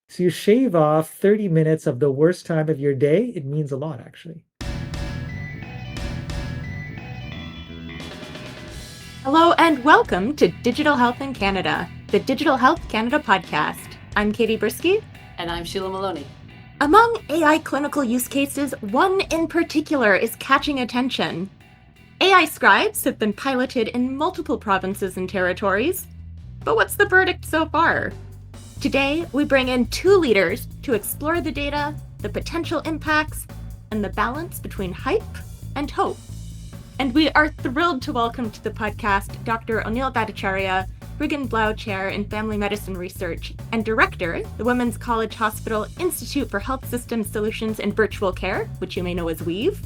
So you shave off 30 minutes of the worst time of your day. It means a lot, actually. Hello and welcome to Digital Health in Canada, the Digital Health Canada podcast. I'm Katie Brisky. And I'm Sheila Maloney. Among AI clinical use cases, one in particular is catching attention. AI Scribes have been piloted in multiple provinces and territories. But what's the verdict so far? Today, we bring in two leaders to explore the data, the potential impacts, and the balance between hype and hope. And we are thrilled to welcome to the podcast Dr. Onil Bhattacharyya, Frigon Blau Chair in Family Medicine Research and Director, the Women's College Hospital Institute for Health Systems Solutions and Virtual Care, which you may know as WEAVE,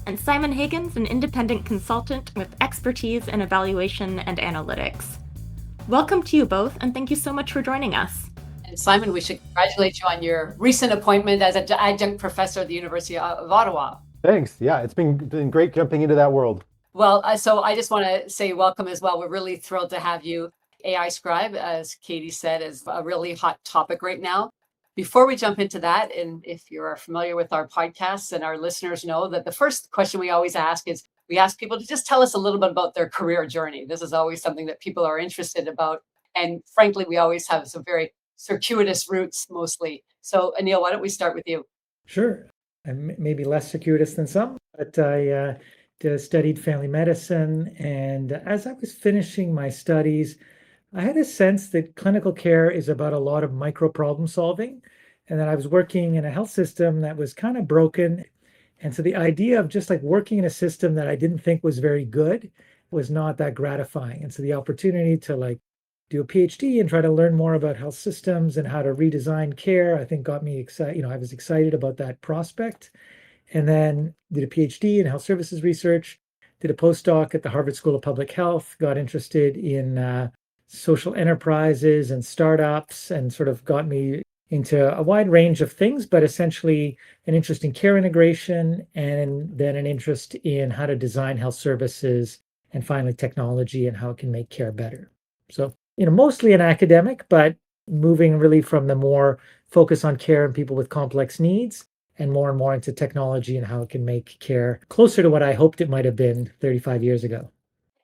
and Simon Hagens, an independent consultant with expertise in evaluation and analytics. Welcome to you both, and thank you so much for joining us. And Simon, we should congratulate you on your recent appointment as an adjunct professor at the University of Ottawa. Thanks. Yeah, it's been great jumping into that world. Well, so I just want to say welcome as well. We're really thrilled to have you. AI Scribe, as Katie said, is a really hot topic right now. Before we jump into that, and if you're familiar with our podcasts and our listeners know that the first question we always ask is, we ask people to just tell us a little bit about their career journey. This is always something that people are interested about. And frankly, we always have some very circuitous routes mostly. So Onil, why don't we start with you? Sure. And maybe less circuitous than some, but I studied family medicine. And as I was finishing my studies, I had a sense that clinical care is about a lot of micro problem solving, and that I was working in a health system that was kind of broken. And so the idea of just like working in a system that I didn't think was very good was not that gratifying. And so the opportunity to like do a PhD and try to learn more about health systems and how to redesign care, I think got me excited. I was excited about that prospect. And then did a PhD in health services research, did a postdoc at the Harvard School of Public Health, got interested in social enterprises and startups, and sort of got me into a wide range of things, but essentially an interest in care integration, and then an interest in how to design health services, and finally technology and how it can make care better. So, mostly an academic, but moving really from the more focus on care and people with complex needs and more into technology and how it can make care closer to what I hoped it might have been 35 years ago.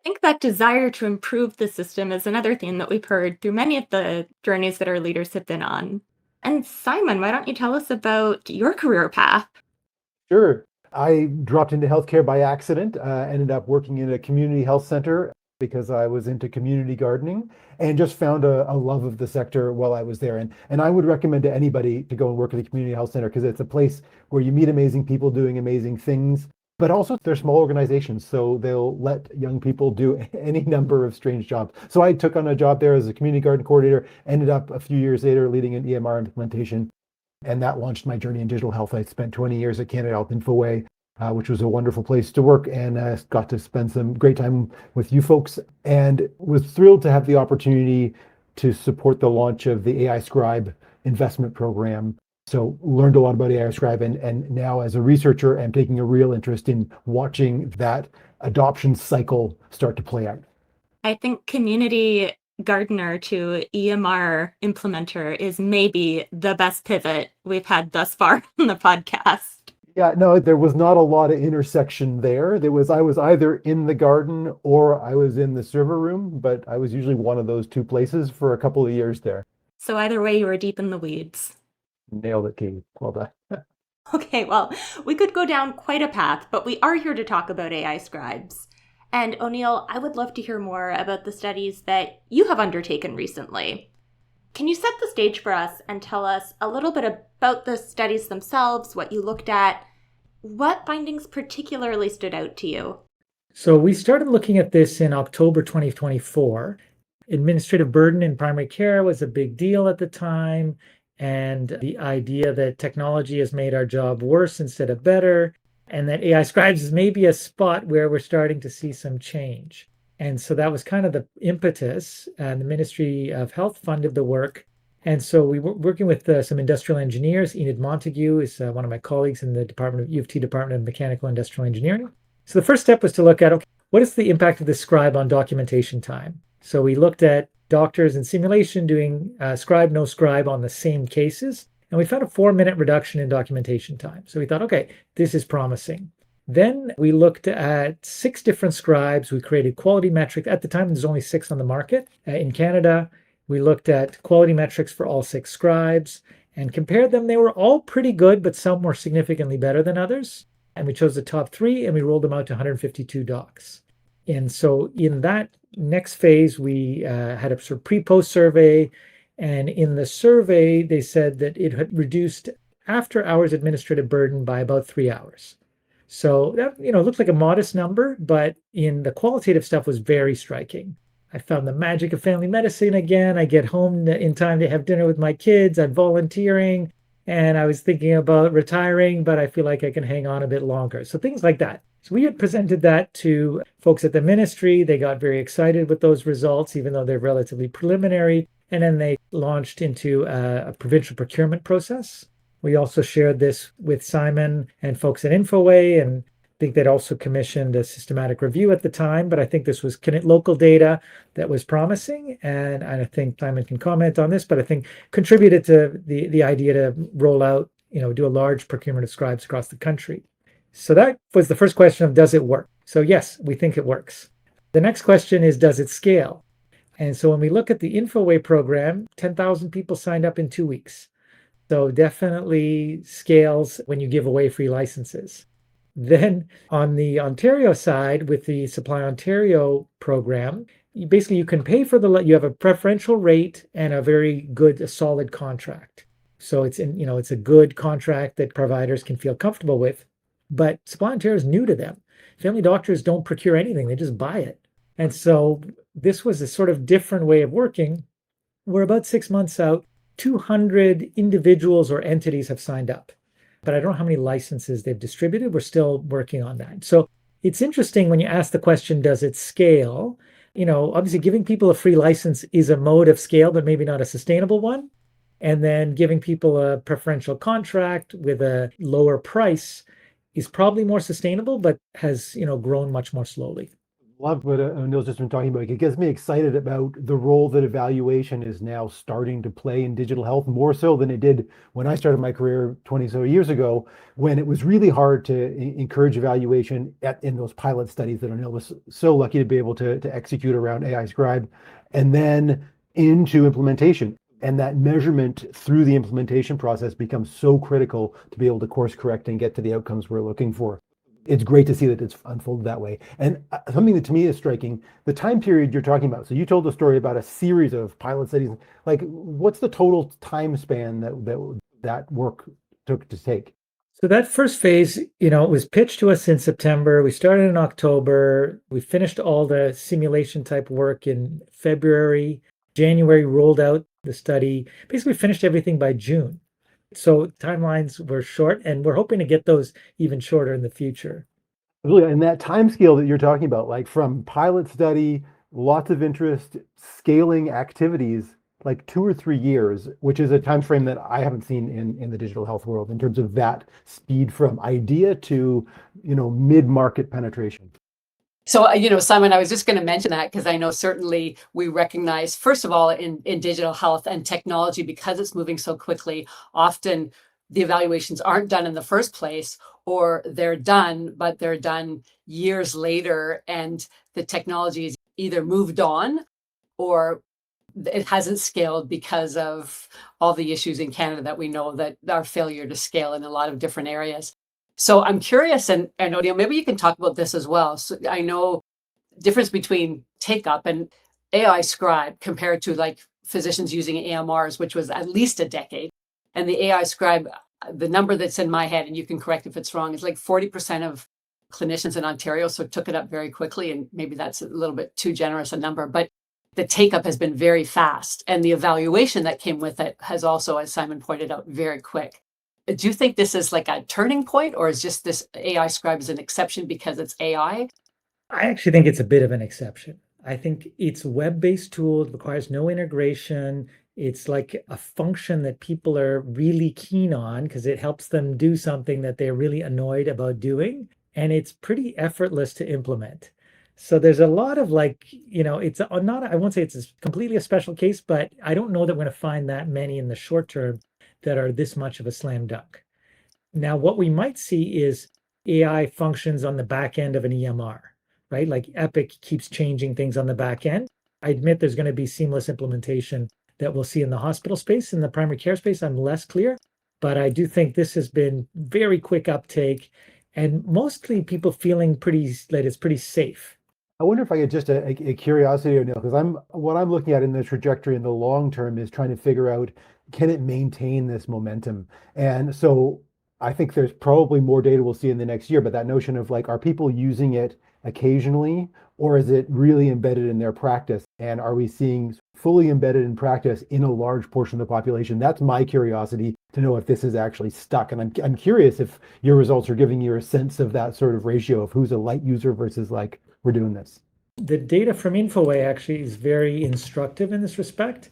I think that desire to improve the system is another theme that we've heard through many of the journeys that our leaders have been on. And Simon, why don't you tell us about your career path? Sure. I dropped into healthcare by accident, ended up working in a community health center because I was into community gardening, and just found a love of the sector while I was there. And I would recommend to anybody to go and work at a community health center because it's a place where you meet amazing people doing amazing things. But also they're small organizations, so they'll let young people do any number of strange jobs. So I took on a job there as a community garden coordinator, ended up a few years later leading an EMR implementation, and that launched my journey in digital health. I spent 20 years at Canada Health Infoway, which was a wonderful place to work, and got to spend some great time with you folks, and was thrilled to have the opportunity to support the launch of the AI Scribe investment program. So learned a lot about AI Scribe, and now as a researcher, I'm taking a real interest in watching that adoption cycle start to play out. I think community gardener to EMR implementer is maybe the best pivot we've had thus far on the podcast. Yeah, no, there was not a lot of intersection there. I was either in the garden or I was in the server room, but I was usually one of those two places for a couple of years there. So either way, you were deep in the weeds. Nailed it, Katie. Well done. Okay, well, we could go down quite a path, but we are here to talk about AI Scribes. And Onil, I would love to hear more about the studies that you have undertaken recently. Can you set the stage for us and tell us a little bit about the studies themselves, what you looked at, what findings particularly stood out to you? So we started looking at this in October 2024. Administrative burden in primary care was a big deal at the time. And the idea that technology has made our job worse instead of better, and that AI Scribes is maybe a spot where we're starting to see some change. And so that was kind of the impetus. And the Ministry of Health funded the work. And so we were working with some industrial engineers. Enid Montague is one of my colleagues in the U of T Department of Mechanical Industrial Engineering. So the first step was to look at, okay, what is the impact of the scribe on documentation time? So we looked at doctors in simulation doing scribe, no scribe on the same cases. And we found a 4-minute reduction in documentation time. So we thought, okay, this is promising. Then we looked at 6 different scribes. We created quality metrics. At the time, there's only 6 on the market. In Canada, we looked at quality metrics for all 6 scribes and compared them. They were all pretty good, but some were significantly better than others. And we chose the top 3 and we rolled them out to 152 docs. And so in that next phase, we had a sort of pre-post survey. And in the survey, they said that it had reduced after-hours administrative burden by about 3 hours. So that, looked like a modest number, but in the qualitative stuff was very striking. I found the magic of family medicine again. I get home in time to have dinner with my kids. I'm volunteering, and I was thinking about retiring, but I feel like I can hang on a bit longer. So things like that. So we had presented that to folks at the ministry. They got very excited with those results, even though they're relatively preliminary. And then they launched into a provincial procurement process. We also shared this with Simon and folks at Infoway, and I think they'd also commissioned a systematic review at the time. But I think this was local data that was promising. And I think Simon can comment on this, but I think contributed to the idea to roll out, do a large procurement of scribes across the country. So that was the first question of, does it work? So yes, we think it works. The next question is, does it scale? And so when we look at the Infoway program, 10,000 people signed up in 2 weeks. So definitely scales when you give away free licenses. Then on the Ontario side, with the Supply Ontario program, you can pay for you have a preferential rate and a very good, a solid contract. So it's a good contract that providers can feel comfortable with. But Supply Ontario is new to them. Family doctors don't procure anything; they just buy it. And so this was a sort of different way of working. We're about 6 months out. 200 individuals or entities have signed up, but I don't know how many licenses they've distributed. We're still working on that. So it's interesting when you ask the question, does it scale? Obviously giving people a free license is a mode of scale, but maybe not a sustainable one. And then giving people a preferential contract with a lower price is probably more sustainable, but has, grown much more slowly. Love what Onil's just been talking about. It gets me excited about the role that evaluation is now starting to play in digital health, more so than it did when I started my career 20 so years ago, when it was really hard to encourage evaluation in those pilot studies that Onil was so lucky to be able to execute around AI Scribe, and then into implementation. And that measurement through the implementation process becomes so critical to be able to course correct and get to the outcomes we're looking for. It's great to see that it's unfolded that way. And something that to me is striking, the time period you're talking about. So you told a story about a series of pilot studies. Like, what's the total time span that work took to take? So that first phase, it was pitched to us in September. We started in October. We finished all the simulation type work in February. January, rolled out the study. Basically finished everything by June. So timelines were short, and we're hoping to get those even shorter in the future. Really, and that time scale that you're talking about, like from pilot study, lots of interest, scaling activities, like 2 or 3 years, which is a time frame that I haven't seen in the digital health world in terms of that speed from idea to mid-market penetration. So, Simon, I was just going to mention that because I know certainly we recognize, first of all, in digital health and technology, because it's moving so quickly, often the evaluations aren't done in the first place, or they're done, but they're done years later, and the technology is either moved on or it hasn't scaled because of all the issues in Canada that we know that our failure to scale in a lot of different areas. So I'm curious, and Onil, maybe you can talk about this as well. So I know difference between take up and AI Scribe compared to like physicians using AMRs, which was at least a decade. And the AI Scribe, the number that's in my head, and you can correct if it's wrong, is like 40% of clinicians in Ontario. So took it up very quickly. And maybe that's a little bit too generous a number, but the take up has been very fast. And the evaluation that came with it has also, as Simon pointed out, very quick. Do you think this is like a turning point, or is just this AI Scribe is an exception because it's AI? I actually think it's a bit of an exception. I think it's a web-based tool. It requires no integration. It's like a function that people are really keen on because it helps them do something that they're really annoyed about doing. And it's pretty effortless to implement. So there's a lot of like, it's not, I won't say it's completely a special case, but I don't know that we're going to find that many in the short term that are this much of a slam dunk. Now, what we might see is AI functions on the back end of an EMR, right? Like Epic keeps changing things on the back end. I admit there's going to be seamless implementation that we'll see in the hospital space. In the primary care space, I'm less clear, but I do think this has been very quick uptake and mostly people feeling that it's pretty safe. I wonder if I get just a curiosity, O'Neill, because what I'm looking at in the trajectory in the long term is trying to figure out, can it maintain this momentum? And so I think there's probably more data we'll see in the next year, but that notion of like, are people using it occasionally, or is it really embedded in their practice? And are we seeing fully embedded in practice in a large portion of the population? That's my curiosity to know if this is actually stuck. And I'm curious if your results are giving you a sense of that sort of ratio of who's a light user versus like, we're doing this. The data from Infoway actually is very instructive in this respect.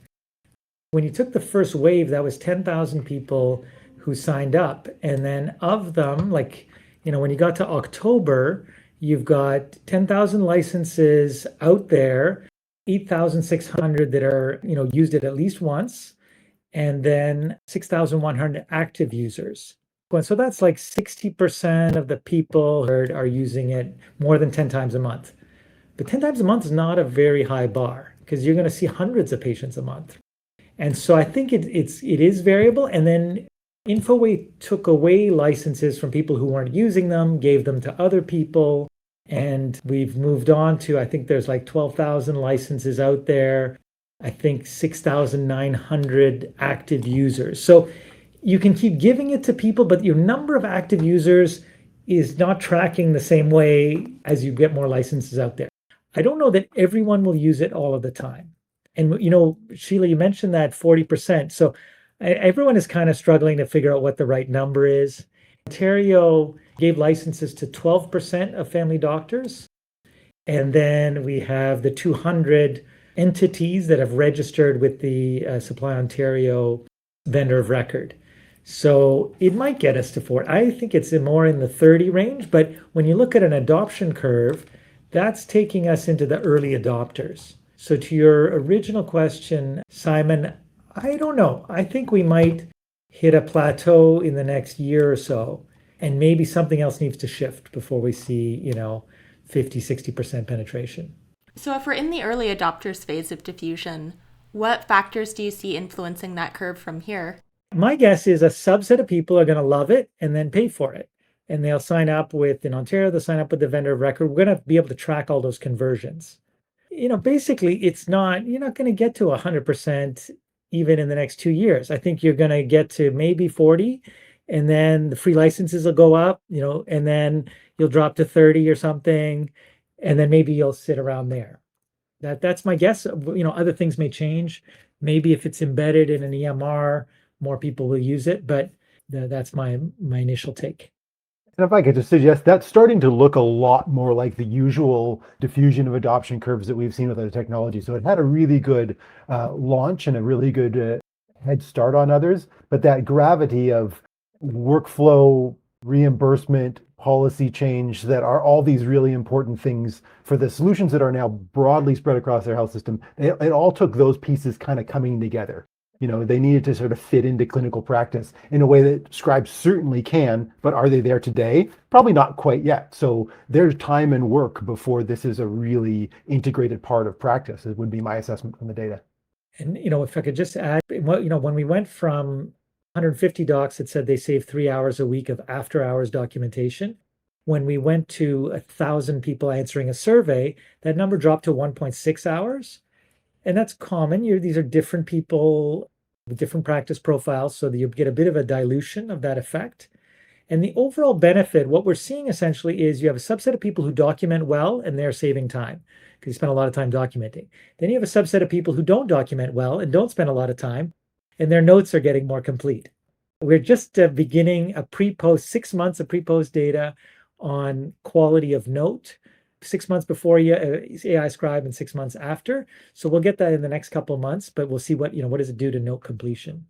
When you took the first wave, that was 10,000 people who signed up. And then of them, like, when you got to October, you've got 10,000 licenses out there, 8,600 that are, used it at least once, and then 6,100 active users. And so that's like 60% of the people are using it more than 10 times a month. But 10 times a month is not a very high bar because you're going to see hundreds of patients a month. And so I think it is variable. And then Infoway took away licenses from people who weren't using them, gave them to other people. And we've moved on to, I think there's like 12,000 licenses out there. I think 6,900 active users. So you can keep giving it to people, but your number of active users is not tracking the same way as you get more licenses out there. I don't know that everyone will use it all of the time. And, Sheila, you mentioned that 40%. So everyone is kind of struggling to figure out what the right number is. Ontario gave licenses to 12% of family doctors. And then we have the 200 entities that have registered with the Supply Ontario vendor of record. So it might get us to 4. I think it's more in the 30 range, but when you look at an adoption curve, that's taking us into the early adopters. So to your original question, Simon, I don't know. I think we might hit a plateau in the next year or so, and maybe something else needs to shift before we see, 50, 60% penetration. So if we're in the early adopters phase of diffusion, what factors do you see influencing that curve from here? My guess is a subset of people are going to love it and then pay for it. And they'll sign up in Ontario, they'll sign up with the vendor of record. We're going to be able to track all those conversions. Basically, you're not going to get to 100% even in the next 2 years. I think you're going to get to maybe 40, and then the free licenses will go up, and then you'll drop to 30 or something, and then maybe you'll sit around there. That's my guess. Other things may change. Maybe if it's embedded in an EMR, more people will use it, but that's my initial take. And if I could just suggest, that's starting to look a lot more like the usual diffusion of adoption curves that we've seen with other technology. So it had a really good launch and a really good head start on others, but that gravity of workflow, reimbursement, policy change that are all these really important things for the solutions that are now broadly spread across their health system, it all took those pieces kind of coming together. They needed to sort of fit into clinical practice in a way that scribes certainly can, but are they there today? Probably not quite yet. So there's time and work before this is a really integrated part of practice. It would be my assessment from the data. And, if I could just add, when we went from 150 docs that said they saved 3 hours a week of after hours documentation, when we went to 1,000 people answering a survey, that number dropped to 1.6 hours. And that's common. These are different people with different practice profiles, so that you get a bit of a dilution of that effect. And the overall benefit, what we're seeing essentially is you have a subset of people who document well and they're saving time because you spend a lot of time documenting. Then you have a subset of people who don't document well and don't spend a lot of time, and their notes are getting more complete. We're just beginning a pre-post, 6 months of pre-post data on quality of note. 6 months before AI Scribe and 6 months after. So we'll get that in the next couple of months, but we'll see what does it do to note completion.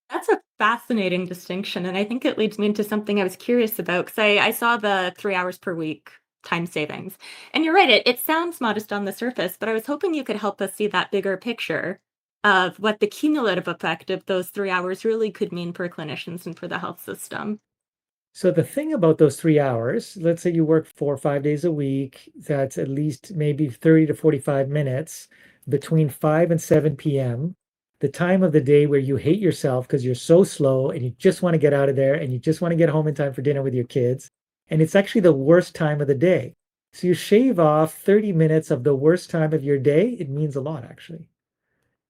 That's a fascinating distinction. And I think it leads me into something I was curious about because I saw the 3 hours per week time savings. And you're right, it sounds modest on the surface, but I was hoping you could help us see that bigger picture of what the cumulative effect of those 3 hours really could mean for clinicians and for the health system. So the thing about those 3 hours, let's say you work 4 or 5 days a week, that's at least maybe 30 to 45 minutes between 5 and 7 p.m., the time of the day where you hate yourself because you're so slow and you just want to get out of there and you just want to get home in time for dinner with your kids. And it's actually the worst time of the day. So you shave off 30 minutes of the worst time of your day. It means a lot, actually.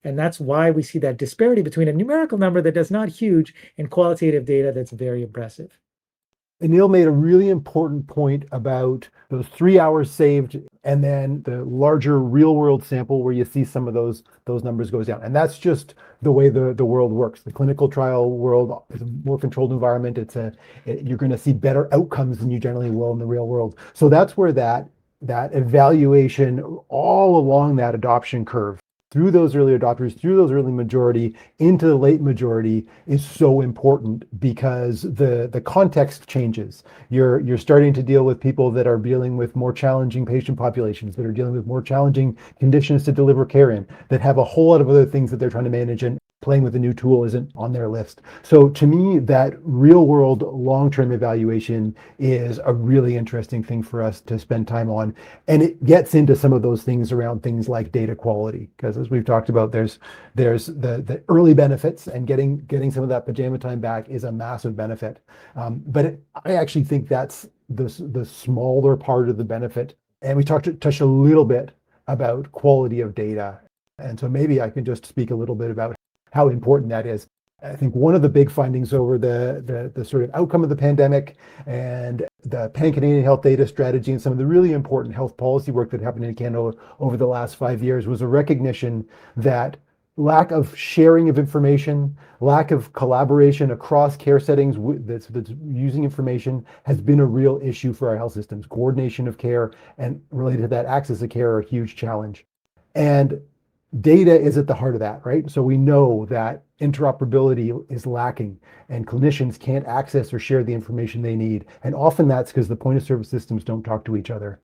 And that's why we see that disparity between a numerical number that is not huge and qualitative data that's very impressive. Anil made a really important point about those 3 hours saved and then the larger real world sample where you see some of those numbers goes down. And that's just the way the world works. The clinical trial world is a more controlled environment. You're going to see better outcomes than you generally will in the real world. So that's where that evaluation all along that adoption curve, through those early adopters, through those early majority, into the late majority is so important because the context changes. You're starting to deal with people that are dealing with more challenging patient populations, that are dealing with more challenging conditions to deliver care in, that have a whole lot of other things that they're trying to manage, and playing with a new tool isn't on their list. So to me, that real world long-term evaluation is a really interesting thing for us to spend time on. And it gets into some of those things around things like data quality, because as we've talked about, there's the early benefits, and getting some of that pajama time back is a massive benefit. I actually think that's the smaller part of the benefit. And we touched a little bit about quality of data. And so maybe I can just speak a little bit about how important that is. I think one of the big findings over the sort of outcome of the pandemic and the Pan-Canadian Health Data Strategy and some of the really important health policy work that happened in Canada over the last 5 years was a recognition that lack of sharing of information, lack of collaboration across care settings that's using information has been a real issue for our health systems. Coordination of care and related to that access to care are a huge challenge. And data is at the heart of that, right? So we know that interoperability is lacking and clinicians can't access or share the information they need. And often that's because the point of service systems don't talk to each other.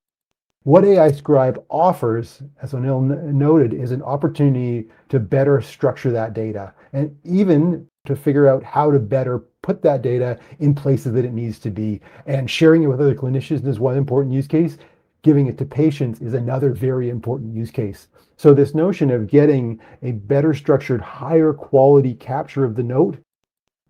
What AI Scribe offers, as Onil noted, is an opportunity to better structure that data and even to figure out how to better put that data in places that it needs to be. And sharing it with other clinicians is one important use case. Giving it to patients is another very important use case. So this notion of getting a better structured, higher quality capture of the note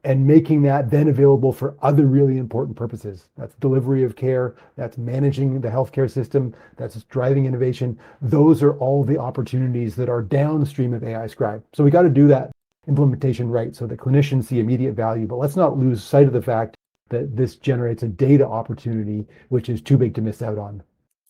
and making that then available for other really important purposes. That's delivery of care, that's managing the healthcare system, that's driving innovation. Those are all the opportunities that are downstream of AI Scribe. So we got to do that implementation right so that clinicians see immediate value, but let's not lose sight of the fact that this generates a data opportunity, which is too big to miss out on.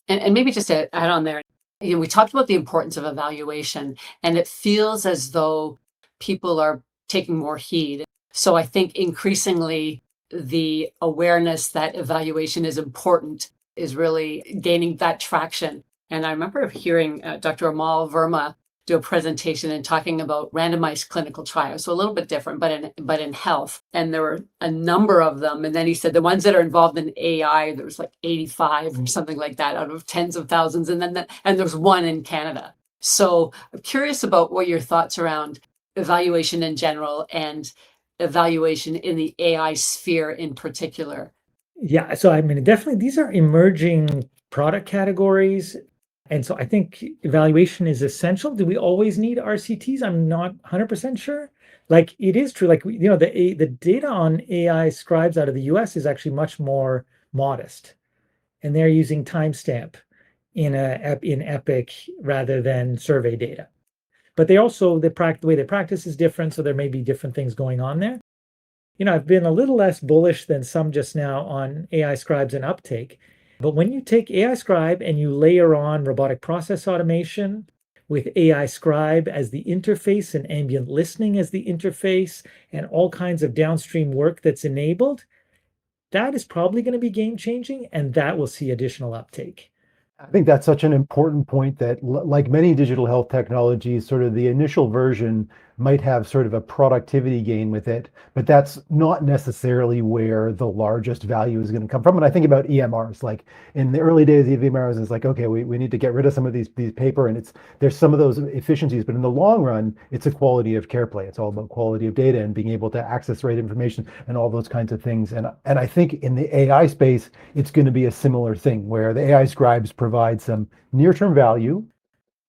And maybe just to add on there, we talked about the importance of evaluation, and it feels as though people are taking more heed. So I think increasingly the awareness that evaluation is important is really gaining that traction. And I remember hearing Dr. Amal Verma do a presentation and talking about randomized clinical trials. So a little bit different, but in health. And there were a number of them. And then he said the ones that are involved in AI, there was like 85 or something like that out of tens of thousands. And then there's one in Canada. So I'm curious about what your thoughts around evaluation in general and evaluation in the AI sphere in particular. Yeah, so I mean, definitely these are emerging product categories. And so I think evaluation is essential. Do we always need RCTs? I'm not 100% sure. Like it is true, like the data on AI Scribes out of the US is actually much more modest. And they're using timestamp in Epic rather than survey data. But they also, the way they practice is different, so there may be different things going on there. I've been a little less bullish than some just now on AI Scribes and uptake. But when you take AI Scribe and you layer on robotic process automation with AI Scribe as the interface and ambient listening as the interface and all kinds of downstream work that's enabled, that is probably going to be game changing, and that will see additional uptake. I think that's such an important point that, like many digital health technologies, sort of the initial version might have sort of a productivity gain with it, but that's not necessarily where the largest value is going to come from. And I think about EMRs, like in the early days of EMRs, it's like, okay, we need to get rid of some of these paper, and there's some of those efficiencies, but in the long run, it's a quality of care play. It's all about quality of data and being able to access the right information and all those kinds of things. And I think in the AI space, it's going to be a similar thing where the AI scribes provide some near-term value,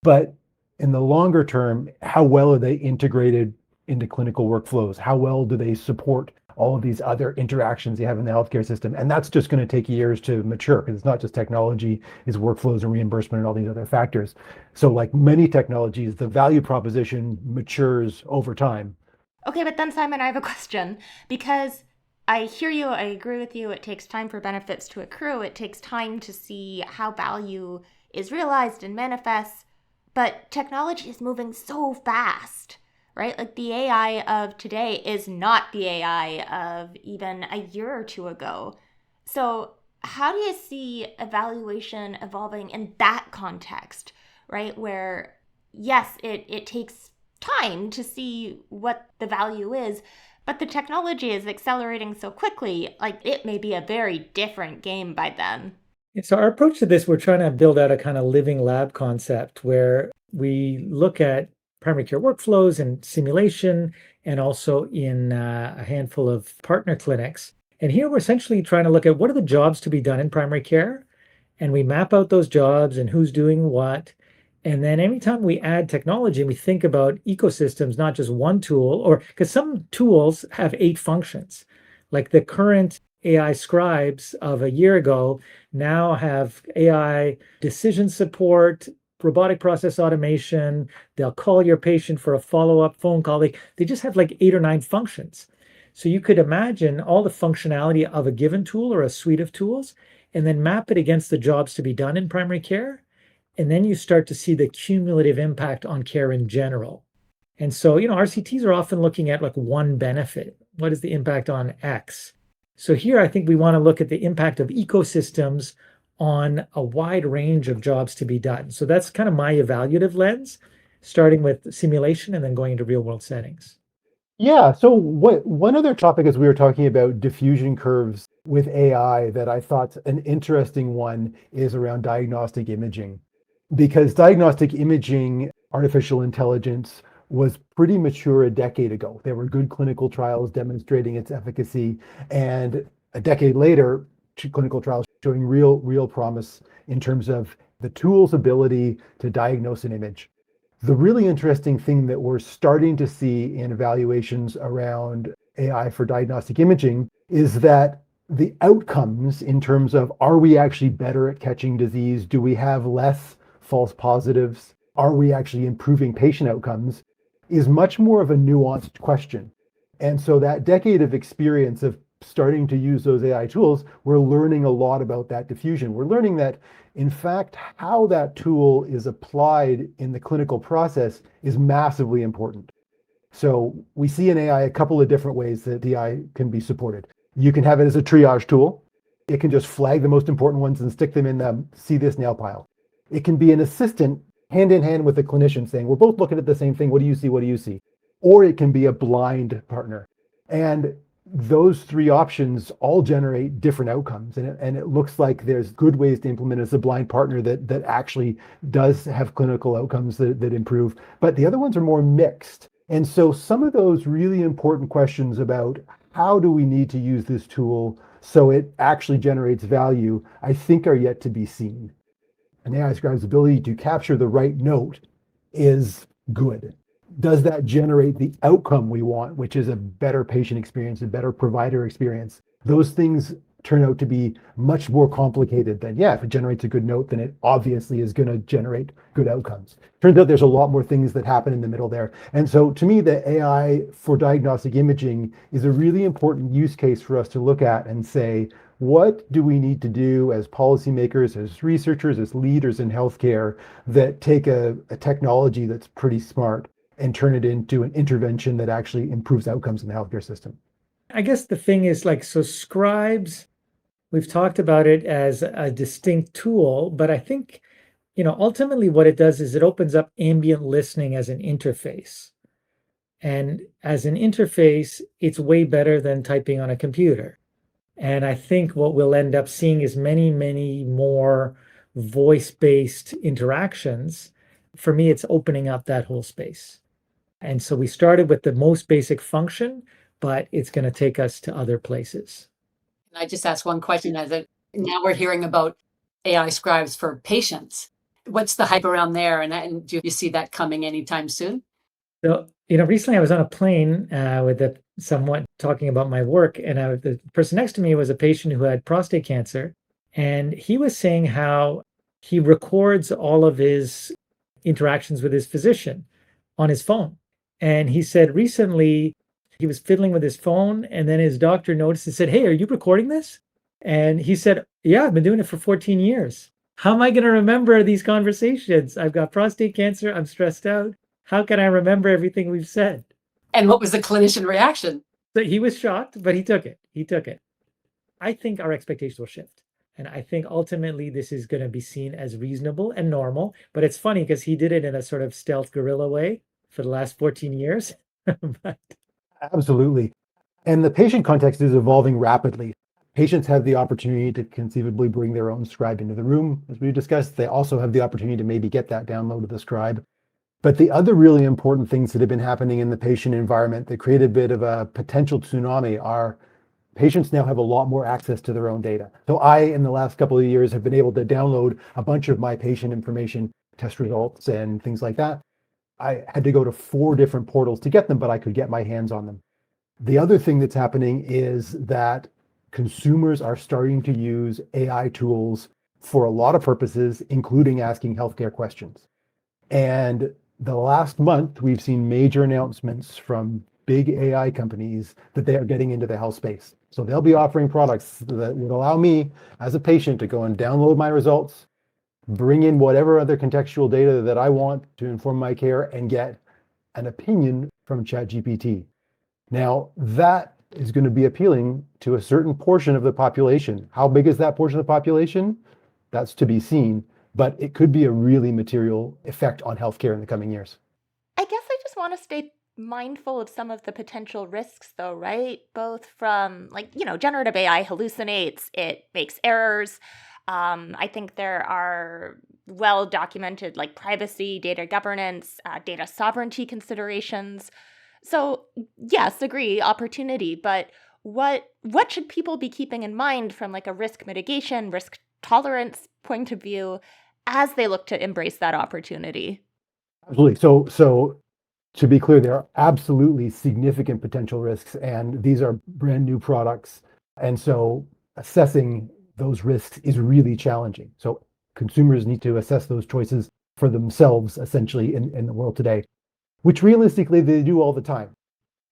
but in the longer term, how well are they integrated into clinical workflows? How well do they support all of these other interactions you have in the healthcare system? And that's just going to take years to mature, because it's not just technology, it's workflows and reimbursement and all these other factors. So like many technologies, the value proposition matures over time. Okay, but then Simon, I have a question, because I hear you, I agree with you, it takes time for benefits to accrue, it takes time to see how value is realized and manifests. But technology is moving so fast, right? Like the AI of today is not the AI of even a year or two ago. So how do you see evaluation evolving in that context, right? Where, yes, it takes time to see what the value is, but the technology is accelerating so quickly, like it may be a very different game by then. So our approach to this, we're trying to build out a kind of living lab concept where we look at primary care workflows and simulation, and also in a handful of partner clinics. And here we're essentially trying to look at what are the jobs to be done in primary care, and we map out those jobs and who's doing what. And then anytime we add technology and we think about ecosystems, not just one tool, or because some tools have 8 functions, like the current AI scribes of a year ago now have AI decision support, robotic process automation. They'll call your patient for a follow-up phone call. They just have like 8 or 9 functions. So you could imagine all the functionality of a given tool or a suite of tools, and then map it against the jobs to be done in primary care. And then you start to see the cumulative impact on care in general. And so, RCTs are often looking at like one benefit. What is the impact on X? So here, I think we want to look at the impact of ecosystems on a wide range of jobs to be done. So that's kind of my evaluative lens, starting with simulation and then going into real world settings. Yeah. So one other topic as we were talking about diffusion curves with AI that I thought an interesting one is around diagnostic imaging, because diagnostic imaging, artificial intelligence was pretty mature a decade ago. There were good clinical trials demonstrating its efficacy, and a decade later, clinical trials showing real promise in terms of the tool's ability to diagnose an image. The really interesting thing that we're starting to see in evaluations around AI for diagnostic imaging is that the outcomes in terms of, are we actually better at catching disease? Do we have less false positives? Are we actually improving patient outcomes? Is much more of a nuanced question. And so that decade of experience of starting to use those AI tools, we're learning a lot about that diffusion. We're learning that, in fact, how that tool is applied in the clinical process is massively important. So we see in AI a couple of different ways that the AI can be supported. You can have it as a triage tool. It can just flag the most important ones and stick them in the see this nail pile. It can be an assistant hand in hand with the clinician saying, we're both looking at the same thing. What do you see? What do you see? Or it can be a blind partner. And those 3 options all generate different outcomes. And it looks like there's good ways to implement as a blind partner that actually does have clinical outcomes that improve. But the other ones are more mixed. And so some of those really important questions about how do we need to use this tool so it actually generates value, I think are yet to be seen. An AI scribe's ability to capture the right note is good. Does that generate the outcome we want, which is a better patient experience, a better provider experience? Those things turn out to be much more complicated than, if it generates a good note, then it obviously is going to generate good outcomes. Turns out there's a lot more things that happen in the middle there. And so to me, the AI for diagnostic imaging is a really important use case for us to look at and say, what do we need to do as policymakers, as researchers, as leaders in healthcare that take a technology that's pretty smart and turn it into an intervention that actually improves outcomes in the healthcare system? I guess the thing is so scribes, we've talked about it as a distinct tool, but I think, ultimately what it does is it opens up ambient listening as an interface. And as an interface, it's way better than typing on a computer. And I think what we'll end up seeing is many, many more voice-based interactions. For me, it's opening up that whole space. And so we started with the most basic function, but it's going to take us to other places. And I just asked one question now we're hearing about AI scribes for patients. What's the hype around there? And do you see that coming anytime soon? So, recently I was on a plane with someone talking about my work, and the person next to me was a patient who had prostate cancer, and he was saying how he records all of his interactions with his physician on his phone. And he said recently he was fiddling with his phone, and then his doctor noticed and said, "Hey, are you recording this?" And he said, "Yeah, I've been doing it for 14 years. How am I going to remember these conversations? I've got prostate cancer. I'm stressed out. How can I remember everything we've said?" And what was the clinician reaction? So he was shocked, but he took it. He took it. I think our expectations will shift. And I think ultimately this is going to be seen as reasonable and normal. But it's funny because he did it in a sort of stealth guerrilla way for the last 14 years. But Absolutely. And the patient context is evolving rapidly. Patients have the opportunity to conceivably bring their own scribe into the room, as we discussed. They also have the opportunity to maybe get that download of the scribe. But the other really important things that have been happening in the patient environment that create a bit of a potential tsunami are patients now have a lot more access to their own data. So I, in the last couple of years, have been able to download a bunch of my patient information, test results, and things like that. I had to go to 4 different portals to get them, but I could get my hands on them. The other thing that's happening is that consumers are starting to use AI tools for a lot of purposes, including asking healthcare questions. And the last month, we've seen major announcements from big AI companies that they are getting into the health space. So they'll be offering products that would allow me as a patient to go and download my results, bring in whatever other contextual data that I want to inform my care, and get an opinion from ChatGPT. Now, that is going to be appealing to a certain portion of the population. How big is that portion of the population? That's to be seen, but it could be a really material effect on healthcare in the coming years. I guess I just want to stay mindful of some of the potential risks, though, right? Both from, generative AI hallucinates, it makes errors. I think there are well-documented, privacy, data governance, data sovereignty considerations. So, yes, agree, opportunity, but what should people be keeping in mind from a risk mitigation, risk tolerance point of view as they look to embrace that opportunity? Absolutely. So to be clear, there are absolutely significant potential risks, and these are brand new products. And so assessing those risks is really challenging. So consumers need to assess those choices for themselves, essentially, in the world today, which realistically they do all the time.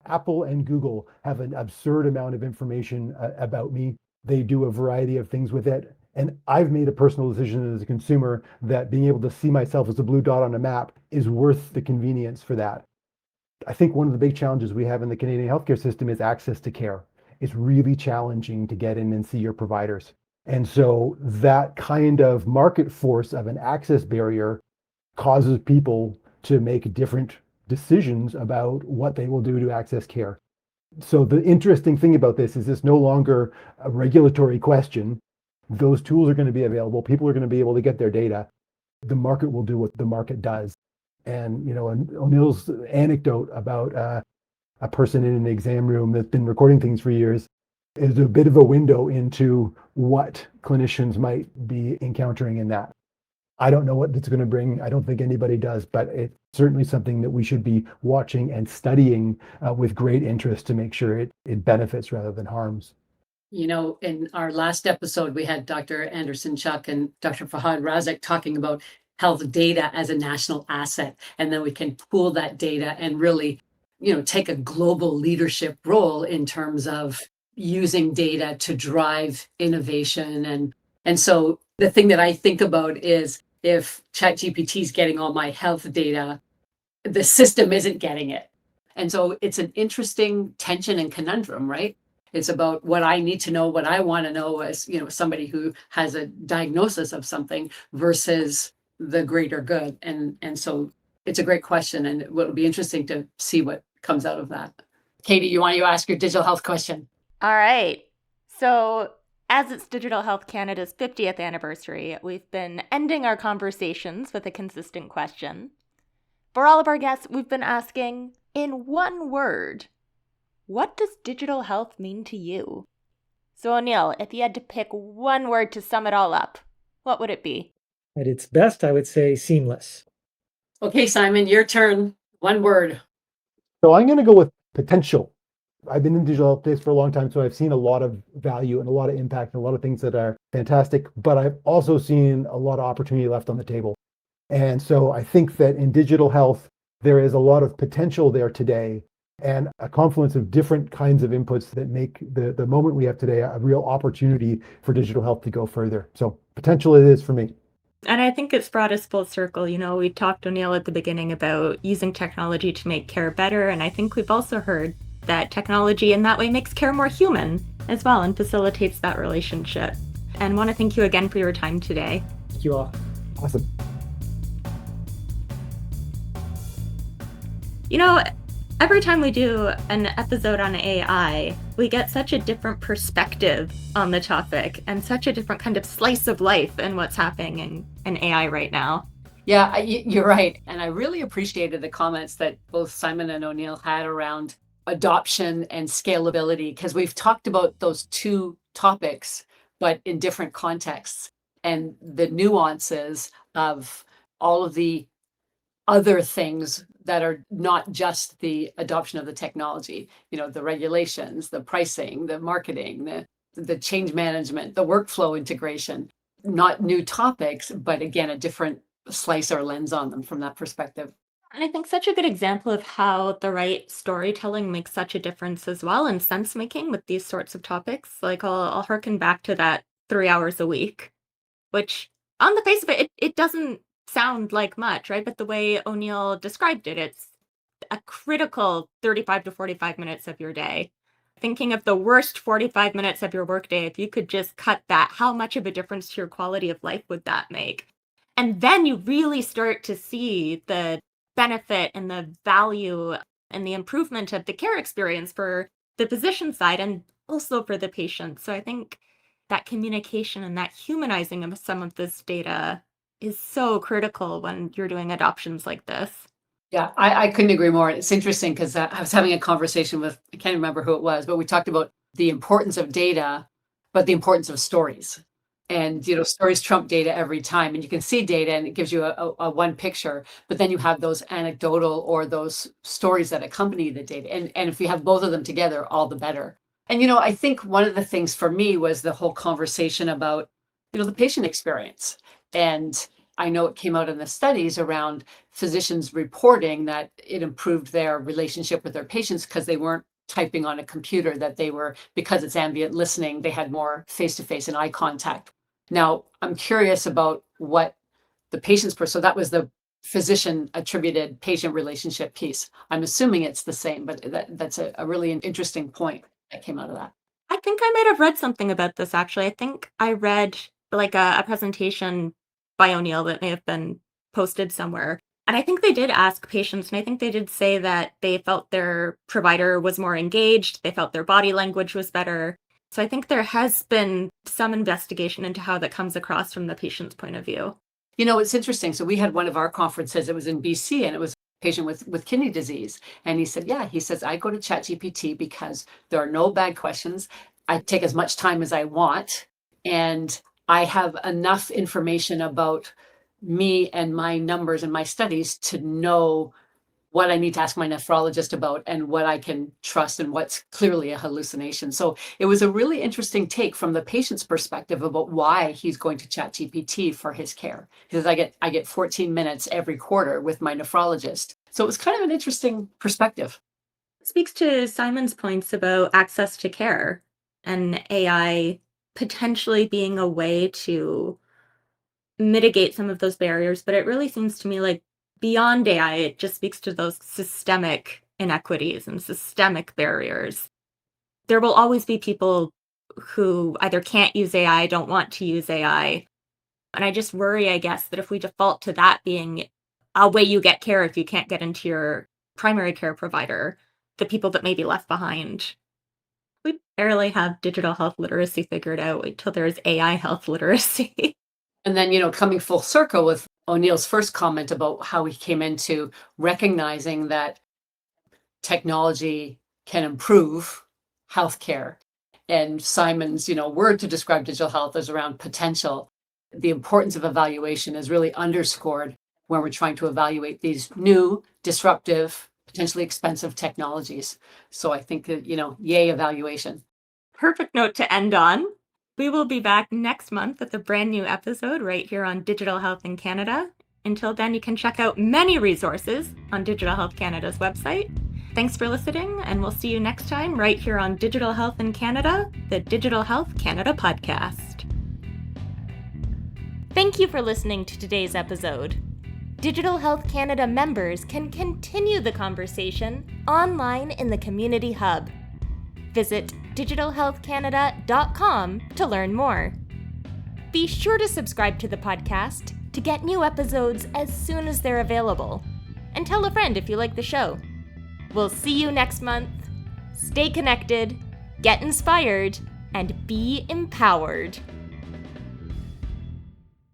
Apple and Google have an absurd amount of information about me. They do a variety of things with it. And I've made a personal decision as a consumer that being able to see myself as a blue dot on a map is worth the convenience for that. I think one of the big challenges we have in the Canadian healthcare system is access to care. It's really challenging to get in and see your providers. And so that kind of market force of an access barrier causes people to make different decisions about what they will do to access care. So the interesting thing about this is it's no longer a regulatory question. Those tools are going to be available. People are going to be able to get their data. The market will do what the market does. And, Onil's anecdote about a person in an exam room that's been recording things for years is a bit of a window into what clinicians might be encountering in that. I don't know what it's going to bring. I don't think anybody does, but it's certainly something that we should be watching and studying with great interest to make sure it benefits rather than harms. In our last episode, we had Dr. Anderson Chuck and Dr. Fahad Razak talking about health data as a national asset. And then we can pool that data and really, take a global leadership role in terms of using data to drive innovation. And so the thing that I think about is if ChatGPT is getting all my health data, the system isn't getting it. And so it's an interesting tension and conundrum, right? It's about what I need to know, what I want to know as, somebody who has a diagnosis of something versus the greater good. And so it's a great question, and it will be interesting to see what comes out of that. Katie, you want to ask your digital health question? All right. So, as it's Digital Health Canada's 50th anniversary, we've been ending our conversations with a consistent question. For all of our guests, we've been asking, in one word, what does digital health mean to you? So, Onil, if you had to pick one word to sum it all up, what would it be? At its best, I would say seamless. Okay, Simon, your turn. One word. So I'm going to go with potential. I've been in digital health space for a long time, so I've seen a lot of value and a lot of impact and a lot of things that are fantastic, but I've also seen a lot of opportunity left on the table. And so I think that in digital health, there is a lot of potential there today and a confluence of different kinds of inputs that make the moment we have today a real opportunity for digital health to go further. So potential it is for me. And I think it's brought us full circle. You know, we talked, Onil, at the beginning about using technology to make care better. And I think we've also heard that technology in that way makes care more human as well and facilitates that relationship. And want to thank you again for your time today. Thank you all. Awesome. You know, every time we do an episode on AI, we get such a different perspective on the topic and such a different kind of slice of life and what's happening in AI right now. Yeah, you're right. And I really appreciated the comments that both Simon and Onil had around adoption and scalability, because we've talked about those two topics, but in different contexts, and the nuances of all of the other things that are not just the adoption of the technology, you know, the regulations, the pricing, the marketing, the change management, the workflow integration, not new topics, but again, a different slice or lens on them from that perspective. And I think such a good example of how the right storytelling makes such a difference as well in sense making with these sorts of topics. Like I'll harken back to that 3 hours a week, which on the face of it, it doesn't sound like much, right? But the way Onil described it, it's a critical 35 to 45 minutes of your day. Thinking of the worst 45 minutes of your workday, if you could just cut that, how much of a difference to your quality of life would that make? And then you really start to see the benefit and the value and the improvement of the care experience for the physician side and also for the patient. So I think that communication and that humanizing of some of this data is so critical when you're doing adoptions like this. Yeah, I couldn't agree more. It's interesting because I was having a conversation with, I can't remember who it was, but we talked about the importance of data, but the importance of stories. And, you know, stories trump data every time. And you can see data and it gives you a one picture, but then you have those anecdotal or those stories that accompany the data. And if you have both of them together, all the better. And, you know, I think one of the things for me was the whole conversation about, you know, the patient experience. And I know it came out in the studies around physicians reporting that it improved their relationship with their patients because they weren't typing on a computer, that they were, because it's ambient listening, they had more face-to-face and eye contact. Now, I'm curious about what the patient's so that was the physician attributed patient relationship piece. I'm assuming it's the same, but that's a really interesting point that came out of that. I think I might have read something about this actually. I think I read like a presentation by Onil that may have been posted somewhere. And I think they did ask patients, and I think they did say that they felt their provider was more engaged, they felt their body language was better. So I think there has been some investigation into how that comes across from the patient's point of view. You know, it's interesting. So we had one of our conferences, it was in BC, and it was a patient with kidney disease. And he said, yeah, he says, I go to ChatGPT because there are no bad questions. I take as much time as I want. And I have enough information about me and my numbers and my studies to know what I need to ask my nephrologist about and what I can trust and what's clearly a hallucination. So it was a really interesting take from the patient's perspective about why he's going to ChatGPT for his care. He says, I get 14 minutes every quarter with my nephrologist. So it was kind of an interesting perspective. It speaks to Simon's points about access to care and AI potentially being a way to mitigate some of those barriers. But it really seems to me like beyond AI, it just speaks to those systemic inequities and systemic barriers. There will always be people who either can't use AI, don't want to use AI. And I just worry, I guess, that if we default to that being a way you get care if you can't get into your primary care provider, the people that may be left behind. We barely have digital health literacy figured out. Wait till there's AI health literacy. And then, coming full circle with Onil's first comment about how he came into recognizing that technology can improve healthcare. And Simon's, word to describe digital health is around potential. The importance of evaluation is really underscored when we're trying to evaluate these new, disruptive, potentially expensive technologies. So I think that, yay evaluation. Perfect note to end on. We will be back next month with a brand new episode right here on Digital Health in Canada. Until then, you can check out many resources on Digital Health Canada's website. Thanks for listening, and we'll see you next time right here on Digital Health in Canada, the Digital Health Canada podcast. Thank you for listening to today's episode. Digital Health Canada members can continue the conversation online in the Community Hub. Visit digitalhealthcanada.com to learn more. Be sure to subscribe to the podcast to get new episodes as soon as they're available. And tell a friend if you like the show. We'll see you next month. Stay connected, get inspired, and be empowered.